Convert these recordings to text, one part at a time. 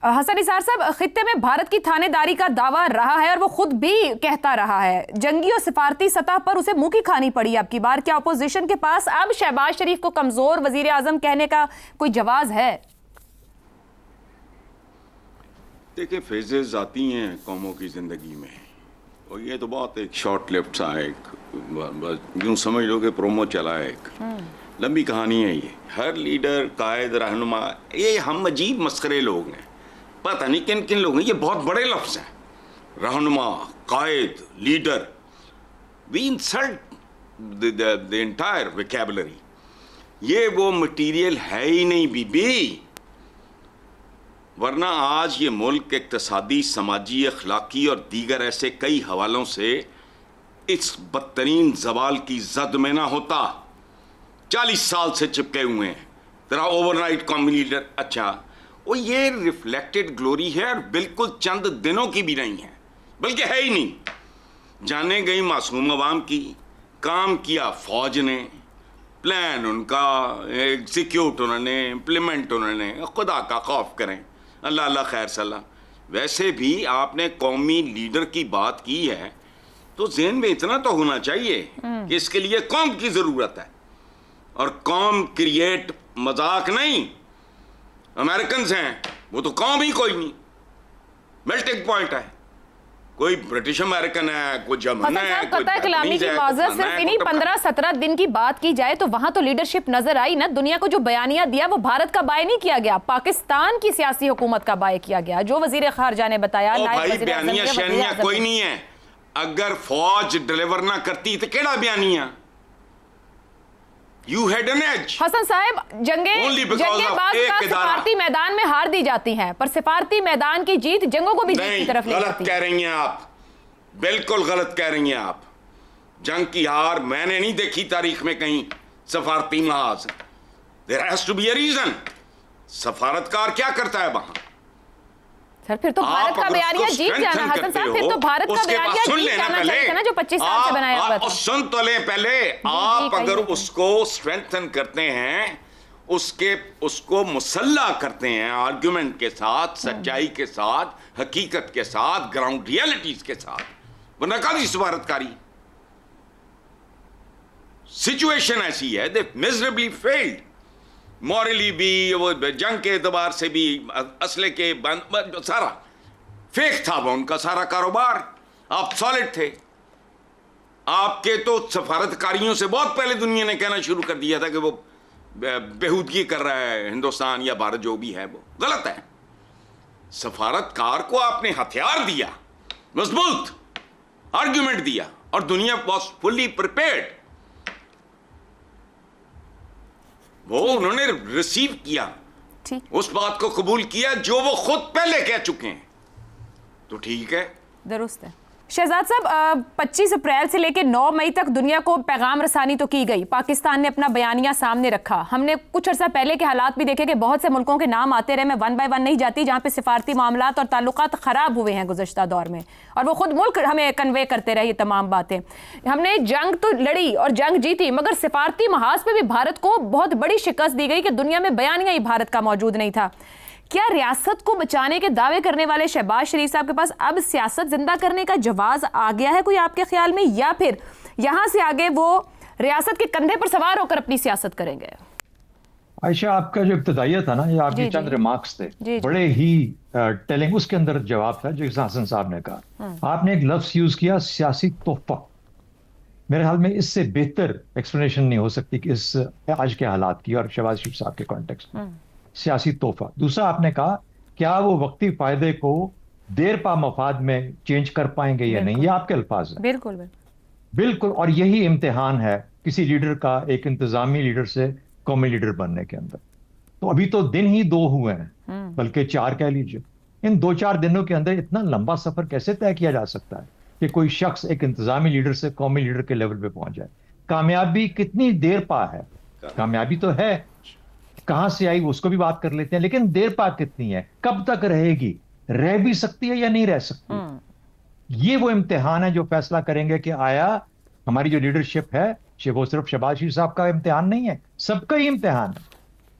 हसन निसार साहब, खित्ते में भारत की थानेदारी का दावा रहा है और वो खुद भी कहता रहा है, जंगी और सिफारती सतह पर उसे मुंह की खानी पड़ी अब की बार। क्या अपोजिशन के पास अब शहबाज शरीफ को कमजोर वजीर आजम कहने का कोई जवाब है? देखिए, फेजेस आती हैं कौमों की जिंदगी में, और ये तो बहुत एक शॉर्ट लिफ्ट सा एक यूं समझ लो कि प्रोमो चला है, एक लंबी कहानी है ये। हर लीडर, कायद, रहनुमा, ये हम अजीब मस्करे लोग हैं, पता नहीं किन किन लोग हैं, ये बहुत बड़े लफ्ज हैं। रहनुमा, कायद, leader, we insult the entire vocabulary. ये वो मटीरियल है ही नहीं बीबी, वरना आज ये मुल्क इक्तिसादी, समाजी, अखलाकी और दीगर ऐसे कई हवालों से इस बदतरीन जवाल की जद में ना होता। 40 साल से चिपके हुए हैं तेरा ओवरनाइट कॉमी लीडर। अच्छा, वो ये रिफ्लेक्टेड ग्लोरी है और बिल्कुल चंद दिनों की भी नहीं है, बल्कि है ही नहीं। जाने गई मासूम अवाम की, काम किया फौज ने, प्लान उनका एग्जीक्यूट उन्होंने, इम्प्लीमेंट उन्होंने। खुदा का खौफ करें, अल्लाह अल्लाह खैर सल्ला। वैसे भी आपने कौमी लीडर की बात की है तो ज़हन में इतना तो होना चाहिए कि इसके लिए कौम की ज़रूरत है, और कौम क्रिएट मजाक नहीं। अमेरिकन्स हैं, वो तो कौम ही कोई नहीं, मेल्टिंग पॉइंट है। कोई ब्रिटिश अमेरिकन है, कोई जर्मन है, कोई कलामी की माजरत सिर्फ इन्हीं 15-17 दिन की बात की जाए तो वहां तो लीडरशिप नजर आई ना। दुनिया को जो बयानिया दिया वो भारत का बाय नहीं किया गया, पाकिस्तान की सियासी हुकूमत का बाय किया गया। जो वजीर खारजा ने बताया, भाई बयानिया शहनिया कोई नहीं है। अगर फौज डिलीवर ना करती तो केड़ा बयानिया? You had an edge. Hasan साहब, जंगें बाज़ का सिफारती मैदान में हार दी जाती हैं, पर सिफारती मैदान की जीत जंगों को भी जीत की तरफ ले जाती है। गलत कह रही हैं आप, बिल्कुल गलत कह रही हैं आप। जंग की हार मैंने नहीं देखी तारीख में कहीं सफारती महाज। There has to be a reason. सफारतकार क्या करता है वहां? सर, फिर तो भारत का बयानिया जीत जाना। हसन साहब, फिर तो भारत का बयानिया जीत जाना चाहिए था ना, जो 25 साल से बनाया हुआ था। सुन तो ले पहले। आप अगर उसको स्ट्रेंथन करते हैं, उसको मुसल्ला करते हैं आर्गुमेंट के साथ, सच्चाई के साथ, हकीकत के साथ, ग्राउंड रियलिटीज के साथ, वरना कादी सफारतकारी। सिचुएशन ऐसी है, दे मिजरेबली फेल्ड, मॉरली भी, वो जंग के एतबार से भी, असले के सारा फेक था वो उनका सारा कारोबार। आप सॉलिड थे। आपके तो सफारतकारियों से बहुत पहले दुनिया ने कहना शुरू कर दिया था कि वो बेहूदगी कर रहा है हिंदुस्तान या भारत, जो भी है वो गलत है। सफारतकार को आपने हथियार दिया, मजबूत आर्ग्यूमेंट दिया, और दुनिया वॉज फुल्ली प्रिपेयर्ड। वो उन्होंने रिसीव किया, उस बात को कबूल किया जो वो खुद पहले कह चुके हैं, तो ठीक है, दुरुस्त है। शहजाद साहब, 25 अप्रैल से लेकर 9 मई तक दुनिया को पैगाम रसानी तो की गई, पाकिस्तान ने अपना बयानिया सामने रखा। हमने कुछ अर्सा पहले के हालात भी देखे कि बहुत से मुल्कों के नाम आते रहे, मैं वन बाय वन नहीं जाती, जहाँ पे सिफारती मामलात और ताल्लुकात ख़राब हुए हैं गुज़श्ता दौर में, और वो खुद मुल्क हमें कन्वे करते रहे ये तमाम बातें। हमने जंग तो लड़ी और जंग जीती, मगर सिफारती महाज पर भी भारत को बहुत बड़ी शिकस्त दी गई कि दुनिया में बयानिया ही भारत का मौजूद नहीं था। क्या रियासत को बचाने के दावे करने वाले शहबाज शरीफ साहब के पास अब सियासत जिंदा करने का जवाब आ गया है कोई आपके ख्याल में, या फिर यहां से आगे वो रियासत के कंधे पर सवार होकर अपनी सियासत करेंगे? आयशा, आपका जो इब्तिदाइया था ना, ये आपके चंद रिमार्क्स थे, बड़े ही टेलिंग। उसके अंदर जवाब था जो हसन साहब ने कहा। आपने एक लफ्ज यूज किया, सियासी तोहफा। मेरे ख्याल में इससे बेहतर एक्सप्लेनेशन नहीं हो सकती कि इस आज के हालात की और शहबाज शरीफ साहब के कॉन्टेक्स्ट में। सियासी तोहफा। दूसरा, आपने कहा क्या वो वक्ती फायदे को देर पा मफाद में चेंज कर पाएंगे या नहीं, ये आपके अल्फाज हैं। बिल्कुल बिल्कुल। और यही इम्तिहान है किसी लीडर का, एक इंतजामी लीडर से कौमी लीडर बनने के अंदर। तो अभी तो दिन ही 2 हुए हैं, बल्कि 4 कह लीजिए। इन 2-4 दिनों के अंदर इतना लंबा सफर कैसे तय किया जा सकता है कि कोई शख्स एक इंतजामी लीडर से कौमी लीडर के लेवल पे पहुंच जाए? कामयाबी कितनी देर पा है? कामयाबी तो है, कहां से आई उसको भी बात कर लेते हैं, लेकिन देर पा कितनी है, कब तक रहेगी, रह भी सकती है या नहीं रह सकती? ये वो इम्तिहान है जो फैसला करेंगे कि आया हमारी जो लीडरशिप है, वो सिर्फ शहबाज शरीफ साहब का इम्तिहान नहीं है, सबका ही इम्तिहान है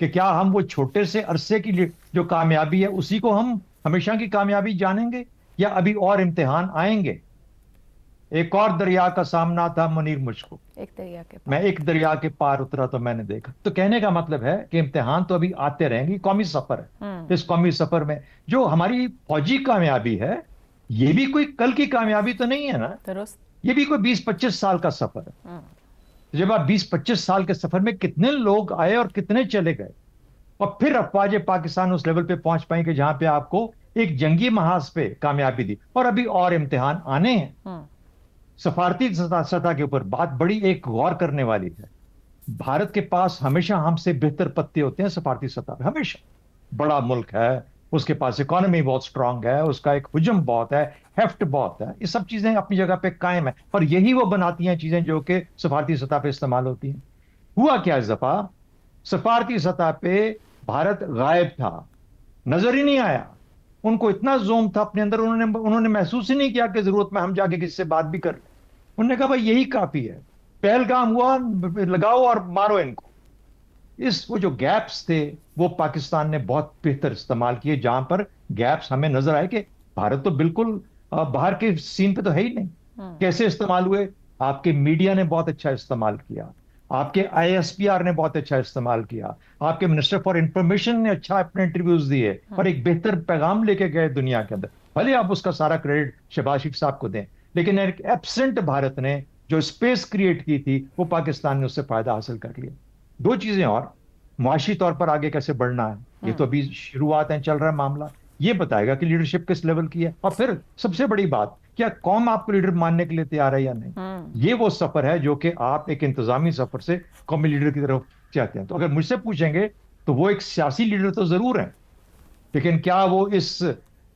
कि क्या हम वो छोटे से अरसे की जो कामयाबी है उसी को हम हमेशा की कामयाबी जानेंगे, या अभी और इम्तिहान आएंगे। एक और दरिया का सामना था मुनीर मुझको, एक दरिया के मैं एक दरिया के पार उतरा तो मैंने देखा। तो कहने का मतलब है कि इम्तिहान तो अभी आते रहेंगे, कौमी सफर है। इस कौमी सफर में जो हमारी फौजी कामयाबी है, ये भी कोई कल की कामयाबी तो नहीं है ना, दुरुस्त। ये भी कोई 20-25 साल का सफर है। जब आप 20-25 साल के सफर में कितने लोग आए और कितने चले गए, और फिर अफवाज पाकिस्तान उस लेवल पे पहुंच पाए कि जहां पे आपको एक जंगी महाज पे कामयाबी दी, और अभी और इम्तिहान आने हैं सफारती सतह के ऊपर। बात बड़ी एक गौर करने वाली है, भारत के पास हमेशा हमसे बेहतर पत्ते होते हैं सफारती सतह पे, हमेशा। बड़ा मुल्क है, उसके पास इकोनॉमी बहुत स्ट्रांग है, उसका एक हुजम बहुत है, हेफ्ट बहुत है, ये सब चीजें अपनी जगह पे कायम है, और यही वो बनाती हैं चीजें जो कि सफारती सतह पे इस्तेमाल होती हैं। हुआ क्या इस दफा, सफारती सतह पे भारत गायब था, नजर ही नहीं आया। उनको इतना जोम था अपने अंदर, उन्होंने महसूस ही नहीं किया कि जरूरत में हम जाके किससे बात भी कर लें। उन्होंने कहा भाई यही काफी है, पहलगाम हुआ, लगाओ और मारो इनको। वो जो गैप्स थे वो पाकिस्तान ने बहुत बेहतर इस्तेमाल किए, जहां पर गैप्स हमें नजर आए कि भारत तो बिल्कुल बाहर के सीन पे तो है ही नहीं। कैसे इस्तेमाल हुए, आपके मीडिया ने बहुत अच्छा इस्तेमाल किया, आपके आईएसपीआर ने बहुत अच्छा इस्तेमाल किया, आपके मिनिस्टर फॉर इंफॉर्मेशन ने अच्छा अपने इंटरव्यूज दिए और एक बेहतर पैगाम लेके गए दुनिया के अंदर। भले आप उसका सारा क्रेडिट शहबाज शरीफ साहब को दें, लेकिन एक एब्सेंट भारत ने जो स्पेस क्रिएट की थी वो पाकिस्तान ने उससे फायदा हासिल कर लिया। दो चीजें और, मुआशी तौर पर आगे कैसे बढ़ना है, ये तो अभी शुरुआत है, चल रहा है मामला, ये बताएगा कि लीडरशिप किस लेवल की है। और फिर सबसे बड़ी बात, क्या कौम आपको लीडर मानने के लिए तैयार है या नहीं। ये वो सफर है जो कि आप एक इंतजामी सफर से कौमी लीडर की तरफ चाहते हैं। तो अगर मुझसे पूछेंगे तो वो एक सियासी लीडर तो जरूर है, लेकिन क्या वो इस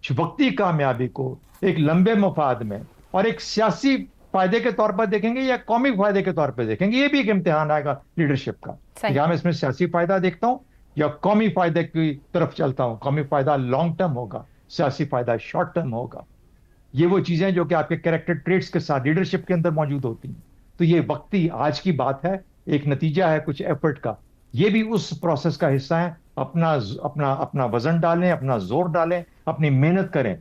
वक्ती कामयाबी को एक लंबे मफाद में और एक सियासी फायदे के तौर पर देखेंगे या कौमी फायदे के तौर पर देखेंगे, ये भी एक इम्तिहान आएगा लीडरशिप का। क्या मैं इसमें सियासी फायदा देखता हूं या कौमी फायदे की तरफ चलता हूं। कौमी फायदा लॉन्ग टर्म होगा, सियासी फायदा शॉर्ट टर्म होगा। ये वो चीजें जो कि आपके कैरेक्टर ट्रेट्स के साथ लीडरशिप के अंदर मौजूद होती हैं। तो ये वक्ती आज की बात है, एक नतीजा है कुछ एफर्ट का, ये भी उस प्रोसेस का हिस्सा है। अपना अपना अपना वजन डालें, अपना जोर डालें, अपनी मेहनत करें,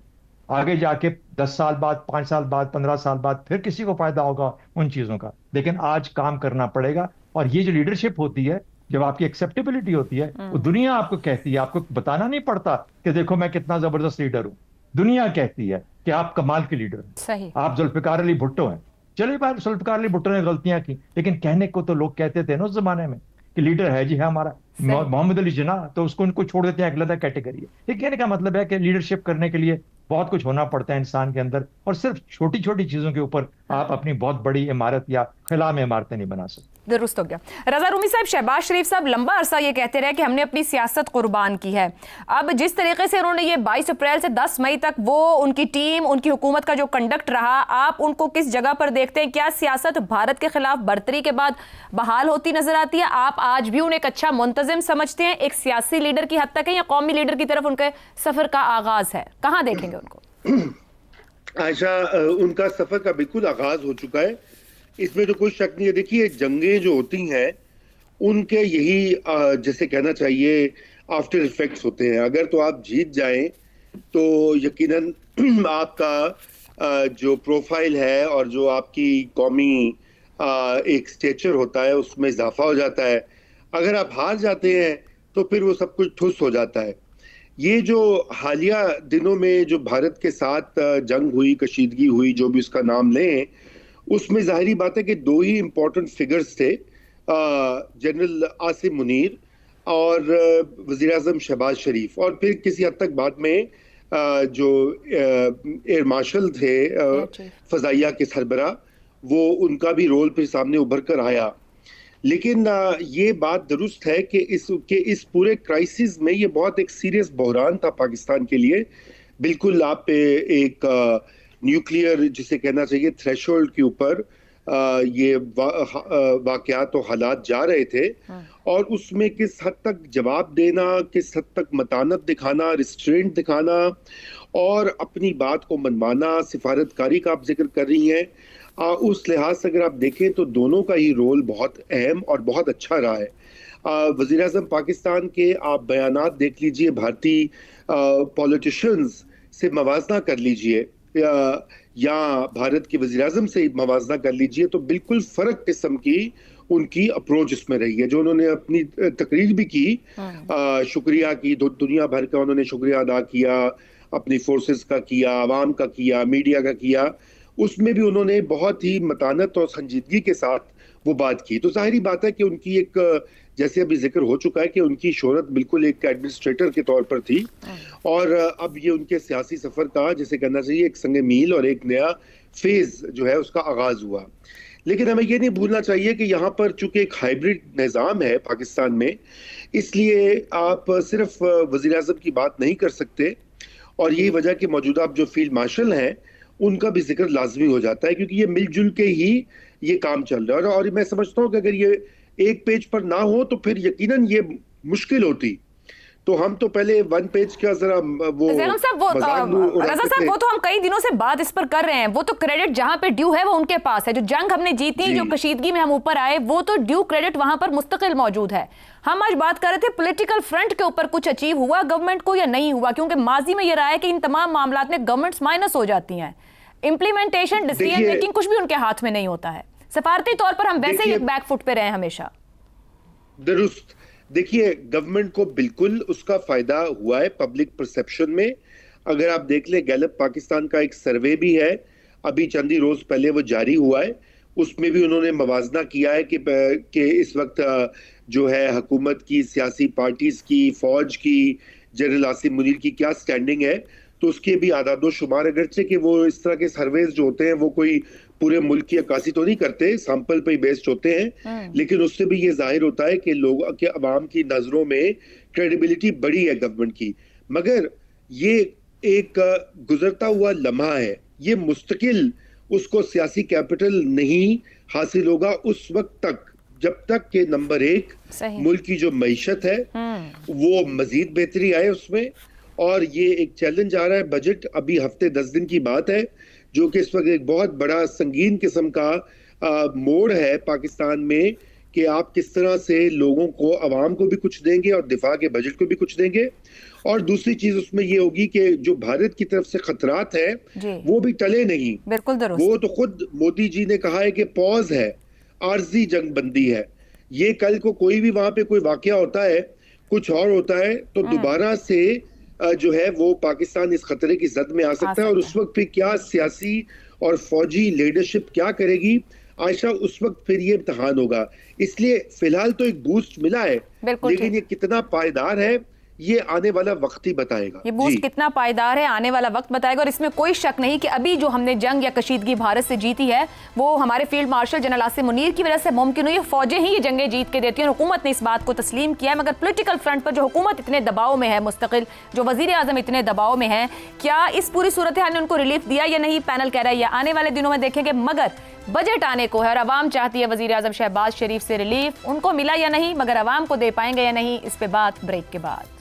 आगे जाके 10 साल बाद, 5 साल बाद, 15 साल बाद फिर किसी को फायदा होगा उन चीजों का। लेकिन आज काम करना पड़ेगा, और ये जो लीडरशिप होती है, जब आपकी एक्सेप्टेबिलिटी होती है, वो दुनिया आपको कहती है, आपको बताना नहीं पड़ता कि देखो मैं कितना जबरदस्त लीडर हूं। दुनिया कहती है कि आप कमाल के लीडर हैं, सही, आप जुल्फिकार अली भुट्टो हैं। चलिए भाई, जुल्फिकार अली भुट्टो ने गलतियां की, लेकिन कहने को तो लोग कहते थे ना उस जमाने में कि लीडर है जी है हमारा मोहम्मद अली जिन्ना, तो उसको उनको छोड़ देते हैं, एक अलग कैटेगरी है। ये कहने का मतलब है कि लीडरशिप करने के लिए बहुत कुछ होना पड़ता है इंसान के अंदर, और सिर्फ छोटी छोटी चीजों के ऊपर आप अपनी बहुत बड़ी इमारत या खिला में इमारतें नहीं बना सकते। दुरुस्त हो गया। रजा रूमी साहब, शहबाज शरीफ साहब लंबा अरसा ये कहते रहे कि हमने अपनी सियासत कुर्बान की है। अब जिस तरीके से उन्होंने ये 22 अप्रैल से 10 मई तक वो उनकी टीम, उनकी हुकूमत का जो कंडक्ट रहा, आप उनको किस जगह पर देखते हैं? क्या सियासत भारत के खिलाफ बर्तरी के बाद बहाल होती नजर आती है? आप आज भी उन्हें एक अच्छा मुंतजिम समझते हैं, एक सियासी लीडर की हद तक है, या कौमी लीडर की तरफ उनके सफर का आगाज है? कहाँ देखेंगे उनको? आयशा, उनका सफर का बिल्कुल आगाज हो चुका है, इसमें तो कोई शक नहीं है। देखिए, जंगें जो होती हैं उनके यही जैसे कहना चाहिए आफ्टर इफेक्ट्स होते हैं। अगर तो आप जीत जाएं तो यकीनन आपका जो प्रोफाइल है और जो आपकी कौमी एक स्टेचर होता है उसमें इजाफा हो जाता है। अगर आप हार जाते हैं तो फिर वो सब कुछ ठुस हो जाता है। ये जो हालिया दिनों में जो भारत के साथ जंग हुई, कशीदगी हुई, जो भी उसका नाम लें, उसमें जाहिरी बात है कि दो ही इम्पोर्टेंट फिगर्स थे, जनरल आसिम मुनीर और वज़ीर आज़म शहबाज शरीफ, और फिर किसी हद तक बाद में जो एयर मार्शल थे फ़ज़ाइया के सरबरा, वो उनका भी रोल फिर सामने उभर कर आया। लेकिन ये बात दुरुस्त है कि इस पूरे क्राइसिस में ये बहुत एक सीरियस बहरान था पाकिस्तान के लिए। बिल्कुल आप एक न्यूक्लियर जिसे कहना चाहिए थ्रेशोल्ड के ऊपर ये वाकयात और हालात जा रहे थे, और उसमें किस हद तक जवाब देना, किस हद तक मतानत दिखाना, रिस्ट्रेंट दिखाना और अपनी बात को मनवाना, सिफारतकारी का आप जिक्र कर रही हैं, उस लिहाज से अगर आप देखें तो दोनों का ही रोल बहुत अहम और बहुत अच्छा रहा है। वजीर आजम पाकिस्तान के आप बयानात देख लीजिए, भारतीय पॉलिटिशियंस से मवाजना कर लीजिए या भारत के वजीर आजम से मवाजना कर लीजिए, तो बिल्कुल फर्क किस्म की उनकी अप्रोच इसमें रही है। जो उन्होंने अपनी तकरीर भी की, शुक्रिया की, दुनिया भर का उन्होंने शुक्रिया अदा किया, अपनी फोर्सेस का किया, आवाम का किया, मीडिया का किया, उसमें भी उन्होंने बहुत ही मतानत और संजीदगी के साथ वो बात की। तो जाहिर बात है कि उनकी एक, जैसे अभी जिक्र हो चुका है कि उनकी शोहरत बिल्कुल एक एडमिनिस्ट्रेटर के तौर पर थी, और अब ये उनके सियासी सफर का, जैसे कहना चाहिए, एक संग मील और एक नया फेज जो है उसका आगाज हुआ। लेकिन हमें ये नहीं भूलना चाहिए कि यहाँ पर चूंकि एक हाइब्रिड निज़ाम है पाकिस्तान में, इसलिए आप सिर्फ वजीर आज़म की बात नहीं कर सकते, और यही वजह कि मौजूदा अब जो फील्ड मार्शल हैं उनका भी जिक्र लाजमी हो जाता है, क्योंकि ये मिलजुल के ही ये काम चल रहा है। और मैं समझता हूँ कि अगर ये एक पेज पर ना हो तो फिर यकीनन ये मुश्किल होती। तो हम तो पहले वन पेज का जरा वो रज़ा साहब, वो तो हम कई दिनों से बात इस पर कर रहे हैं, वो तो क्रेडिट जहां पे ड्यू है वो उनके पास है। जो जंग हमने जीती, जो कशीदगी में हम ऊपर आए, वो तो ड्यू क्रेडिट वहां पर मुस्तकिल मौजूद है। हम आज बात कर रहे थे पॉलिटिकल फ्रंट के ऊपर कुछ अचीव हुआ गवर्नमेंट को या नहीं हुआ, क्योंकि माजी में ये रहा है कि इन तमाम मामलात में गवर्नमेंट्स माइनस हो जाती हैं, इम्प्लीमेंटेशन, डिसीजन मेकिंग कुछ भी उनके हाथ में नहीं होता है। सफारती तौर पर हम वैसे ही बैकफुट पे रहे हमेशा। दुरुस्त। देखिए, गवर्नमेंट को बिल्कुल उसका फायदा हुआ है पब्लिक परसेप्शन में। अगर आप देख लें, गैलप पाकिस्तान का एक सर्वे भी है, अभी चंद ही रोज पहले वो जारी हुआ है, उसमें भी उन्होंने मवाजना किया है कि इस वक्त जो है हुकूमत की, सियासी पार्टीज की, फौज की, जनरल आसिम मुनीर की क्या स्टैंडिंग है। तो उसके भी आदादो शुमार, अगरचे कि वो इस तरह के सर्वेज जो होते हैं वो कोई पूरे मुल्क की अक्कासी तो नहीं करते, सैंपल पे बेस्ड होते हैं, लेकिन उससे भी ये जाहिर होता है कि लोगों के, अवाम की नजरों में क्रेडिबिलिटी बढ़ी है गवर्नमेंट की। मगर ये एक गुजरता हुआ लम्हा है, ये मुस्तकिल उसको सियासी कैपिटल नहीं हासिल होगा उस वक्त तक जब तक कि नंबर एक मुल्क की जो मईशत है वो मजीद बेहतरी आए उसमें। और ये एक चैलेंज आ रहा है, बजट अभी हफ्ते 10 दिन की बात है, जो कि इस वक्त एक बहुत बड़ा संगीन किस्म का मोड़ है पाकिस्तान में, कि आप किस तरह से लोगों को, अवाम को भी कुछ देंगे और दिफा के बजट को भी कुछ देंगे। और दूसरी चीज उसमें ये होगी कि जो भारत की तरफ से खतरात है वो भी टले नहीं। बिल्कुल दुरुस्त। वो तो खुद मोदी जी ने कहा है कि पॉज है, आर्जी जंग बंदी है। ये कल को कोई भी वहां पे कोई वाकया होता है, कुछ और होता है, तो दोबारा से जो है वो पाकिस्तान इस खतरे की जद में आ सकता है। और उस वक्त फिर क्या सियासी और फौजी लीडरशिप क्या करेगी आयशा, उस वक्त फिर ये इम्तिहान होगा। इसलिए फिलहाल तो एक बूस्ट मिला है, लेकिन ये कितना पायदार है ये आने वाला वक्त ही बताएगा। ये बूस्ट कितना पायदार है आने वाला वक्त बताएगा। और इसमें कोई शक नहीं कि अभी जो हमने जंग या कशीदगी भारत से जीती है वो हमारे field marshal general Asim Munir की वजह से मुमकिन हुई। फौजें ही ये जंगें जीत के देती हैं और हुकूमत ने इस बात को तस्लीम किया है। मगर पॉलिटिकल फ्रंट पर जो हुकूमत इतने दबाव में है मुस्तकिल, जो वजीर आजम इतने दबाव में है, क्या इस पूरी सूरत हाल ने उनको रिलीफ दिया या नहीं, पैनल कह रहा है या आने वाले दिनों में देखेंगे। मगर बजट आने को है और अवाम चाहती है वजीर आजम शहबाज शरीफ से रिलीफ, उनको मिला या नहीं, मगर अवाम को दे पाएंगे या नहीं, इस पे बात ब्रेक के बाद।